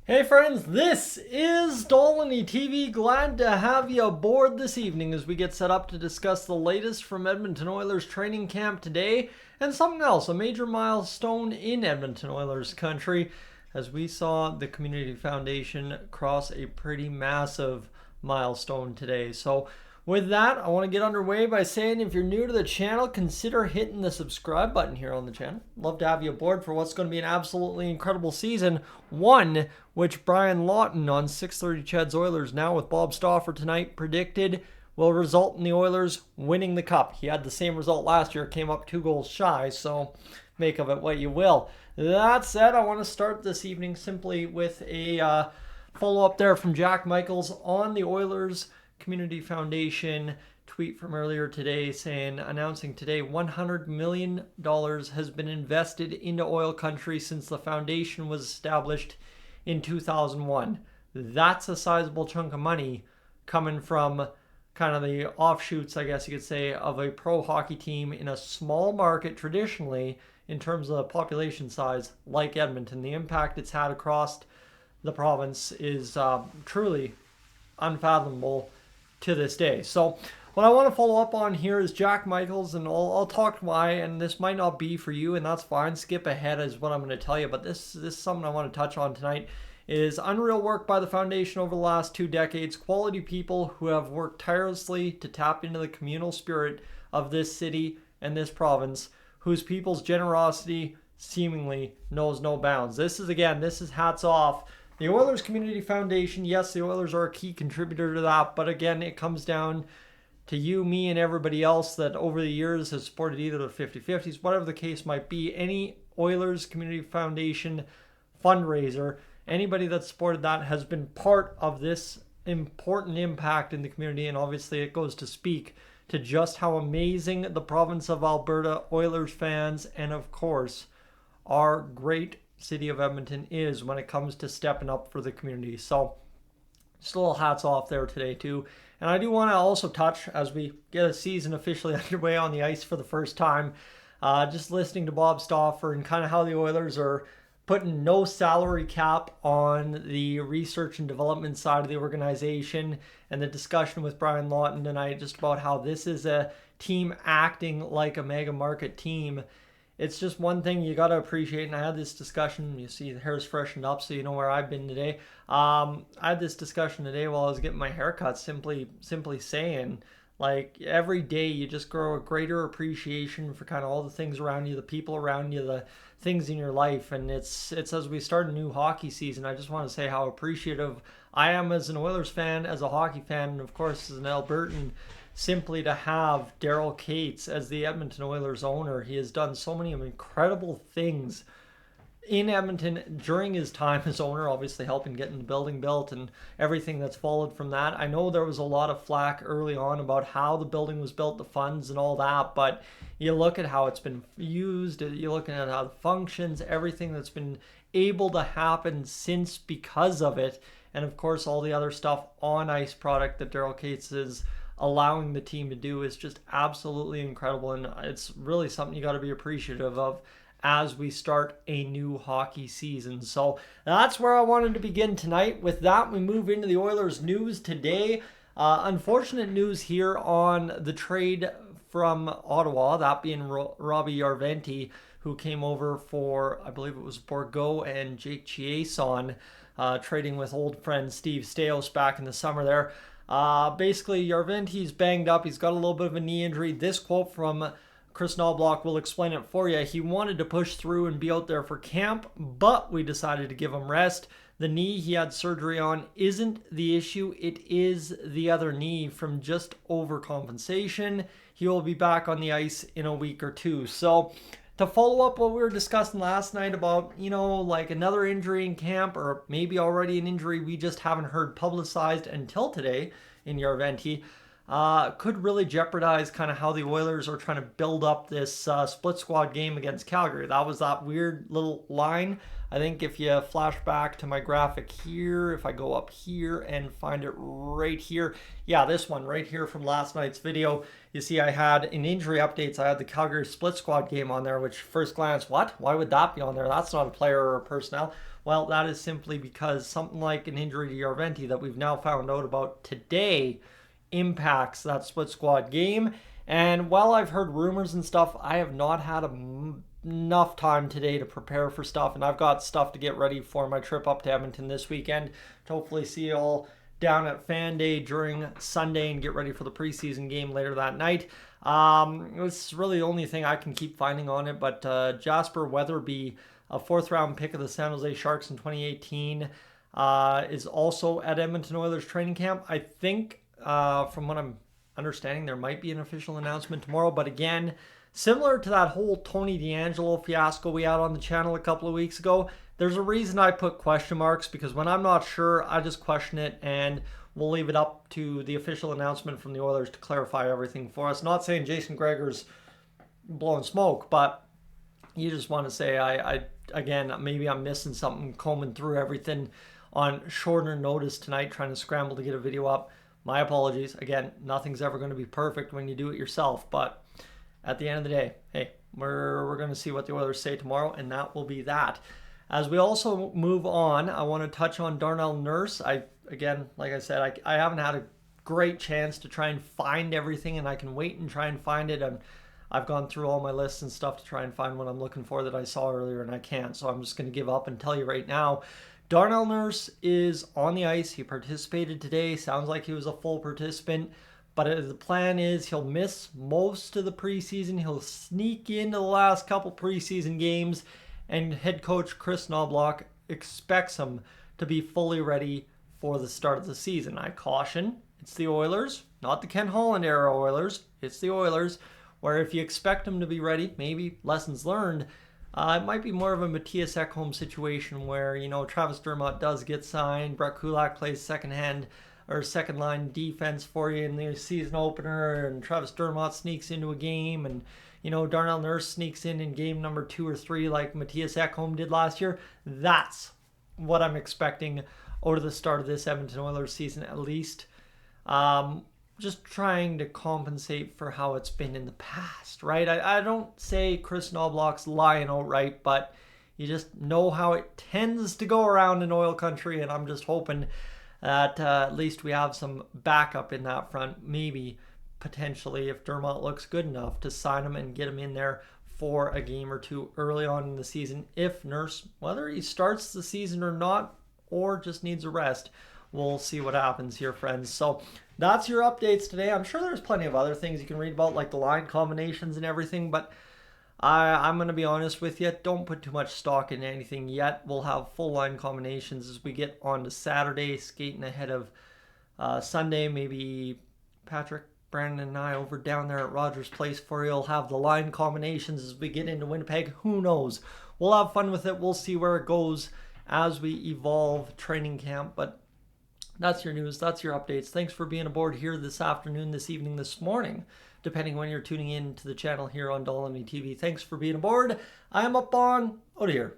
Hey friends, this is Dolynny TV. Glad to have you aboard this evening as we get set up to discuss the latest from Edmonton Oilers training camp today and something else, a major milestone in Edmonton Oilers country as we saw the Community Foundation cross a pretty massive milestone today. So with that, I want to get underway by saying if you're new to the channel, consider hitting the subscribe button here on the channel. Love to have you aboard for what's going to be an absolutely incredible season. One, which Brian Lawton on 630 Chad's Oilers Now with Bob Stauffer tonight predicted will result in the Oilers winning the Cup. He had the same result last year, came up 2 goals shy, so make of it what you will. That said, I want to start this evening simply with a follow-up there from Jack Michaels on the Oilers Community Foundation tweet from earlier today announcing today $100 million has been invested into oil country since the foundation was established in 2001. That's a sizable chunk of money coming from kind of the offshoots, I guess you could say, of a pro hockey team in a small market traditionally in terms of population size like Edmonton. The impact it's had across the province is truly unfathomable to this day. So what I want to follow up on here is Jack Michaels, and I'll talk why, and this might not be for you, and that's fine. Skip ahead is what I'm going to tell you, but this is something I want to touch on tonight. Is unreal work by the foundation over the last 2 decades. Quality people who have worked tirelessly to tap into the communal spirit of this city and this province, whose people's generosity seemingly knows no bounds. This is hats off. The Oilers Community Foundation, yes, the Oilers are a key contributor to that, but again, it comes down to you, me, and everybody else that over the years has supported either the 50-50s, whatever the case might be. Any Oilers Community Foundation fundraiser, anybody that supported that has been part of this important impact in the community, and obviously it goes to speak to just how amazing the province of Alberta Oilers fans and, of course, our great city of Edmonton is when it comes to stepping up for the community. So just a little hats off there today too. And I do want to also touch, as we get a season officially underway on the ice for the first time, just listening to Bob Stauffer and kind of how the Oilers are putting no salary cap on the research and development side of the organization, and the discussion with Brian Lawton tonight just about how this is a team acting like a mega market team. It's just one thing you got to appreciate, and I had this discussion. You see the hair's freshened up, so you know where I've been today. I had this discussion today while I was getting my haircut, simply saying, like, every day you just grow a greater appreciation for kind of all the things around you, the people around you, the things in your life. And it's as we start a new hockey season, I just want to say how appreciative I am as an Oilers fan, as a hockey fan, and of course as an Albertan, simply to have Daryl Cates as the Edmonton Oilers owner. He has done so many incredible things in Edmonton during his time as owner, obviously helping getting the building built and everything that's followed from that. I know there was a lot of flack early on about how the building was built, the funds and all that, but you look at how it's been used, you look at how it functions, everything that's been able to happen since because of it, and of course all the other stuff on ice product that Daryl Cates is allowing the team to do is just absolutely incredible, and it's really something you got to be appreciative of as we start a new hockey season. So that's where I wanted to begin tonight. With that, we move into the Oilers news today. Unfortunate news here on the trade from Ottawa, that being Robbie Yarventi, who came over for, I believe it was Bourgault and Jake Chiasson, trading with old friend Steve Staios back in the summer there. Basically, Yarventi's banged up. He's got a little bit of a knee injury. This quote from Chris Knobloch will explain it for you. He wanted to push through and be out there for camp, but we decided to give him rest. The knee he had surgery on isn't the issue. It is the other knee from just overcompensation. He will be back on the ice in a week or two. So to follow up what we were discussing last night about, like another injury in camp, or maybe already an injury we just haven't heard publicized until today in Yarventi, could really jeopardize kind of how the Oilers are trying to build up this split squad game against Calgary. That was that weird little line I think if you flash back to my graphic here, if I go up here and find it right here, yeah, this one right here from last night's video, you see I had in injury updates, I had the Calgary split squad game on there, which first glance, what? Why would that be on there? That's not a player or a personnel. Well, that is simply because something like an injury to Yarventi that we've now found out about today impacts that split squad game. And while I've heard rumors and stuff, I have not had enough time today to prepare for stuff, and I've got stuff to get ready for my trip up to Edmonton this weekend to hopefully see you all down at Fan Day during Sunday and get ready for the preseason game later that night. This is really the only thing I can keep finding on it, but Jasper Weatherby, a 4th round pick of the San Jose Sharks in 2018, is also at Edmonton Oilers training camp. I think from what I'm understanding, there might be an official announcement tomorrow, but again, similar to that whole Tony DeAngelo fiasco we had on the channel a couple of weeks ago, there's a reason I put question marks, because when I'm not sure, I just question it, and we'll leave it up to the official announcement from the Oilers to clarify everything for us. Not saying Jason Gregor's blowing smoke, but you just want to say, again, maybe I'm missing something, combing through everything on shorter notice tonight, trying to scramble to get a video up. My apologies. Again, nothing's ever going to be perfect when you do it yourself, but at the end of the day, hey, we're going to see what the Oilers say tomorrow, and that will be that. As we also move on, I want to touch on Darnell Nurse. Again, like I said, I haven't had a great chance to try and find everything, and I can wait and try and find it. And I've gone through all my lists and stuff to try and find what I'm looking for that I saw earlier, and I can't. So I'm just going to give up and tell you right now. Darnell Nurse is on the ice. He participated today. Sounds like he was a full participant. But the plan is he'll miss most of the preseason. He'll sneak into the last couple preseason games. And head coach Chris Knobloch expects him to be fully ready for the start of the season. I caution, it's the Oilers, not the Ken Holland era Oilers. It's the Oilers, where if you expect him to be ready, maybe lessons learned, it might be more of a Matthias Ekholm situation where, Travis Dermott does get signed, Brett Kulak plays second line defense for you in the season opener, and Travis Dermott sneaks into a game, and Darnell Nurse sneaks in game number 2 or 3 like Matthias Ekholm did last year. That's what I'm expecting out of the start of this Edmonton Oilers season, at least. Just trying to compensate for how it's been in the past, right? I don't say Chris Knobloch's lying outright, but you just know how it tends to go around in oil country, and I'm just hoping that at least we have some backup in that front. Maybe, potentially, if Dermott looks good enough, to sign him and get him in there for a game or two early on in the season. If Nurse, whether he starts the season or not, or just needs a rest, we'll see what happens here, friends. So that's your updates today. I'm sure there's plenty of other things you can read about, like the line combinations and everything, but I'm going to be honest with you, don't put too much stock in anything yet. We'll have full line combinations as we get on to Saturday, skating ahead of Sunday. Maybe Patrick, Brandon, and I over down there at Rogers Place for you will have the line combinations as we get into Winnipeg. Who knows? We'll have fun with it. We'll see where it goes as we evolve training camp, but that's your news. That's your updates. Thanks for being aboard here this afternoon, this evening, this morning, depending when you're tuning in to the channel here on Dolynny TV. Thanks for being aboard. I am up on out of here.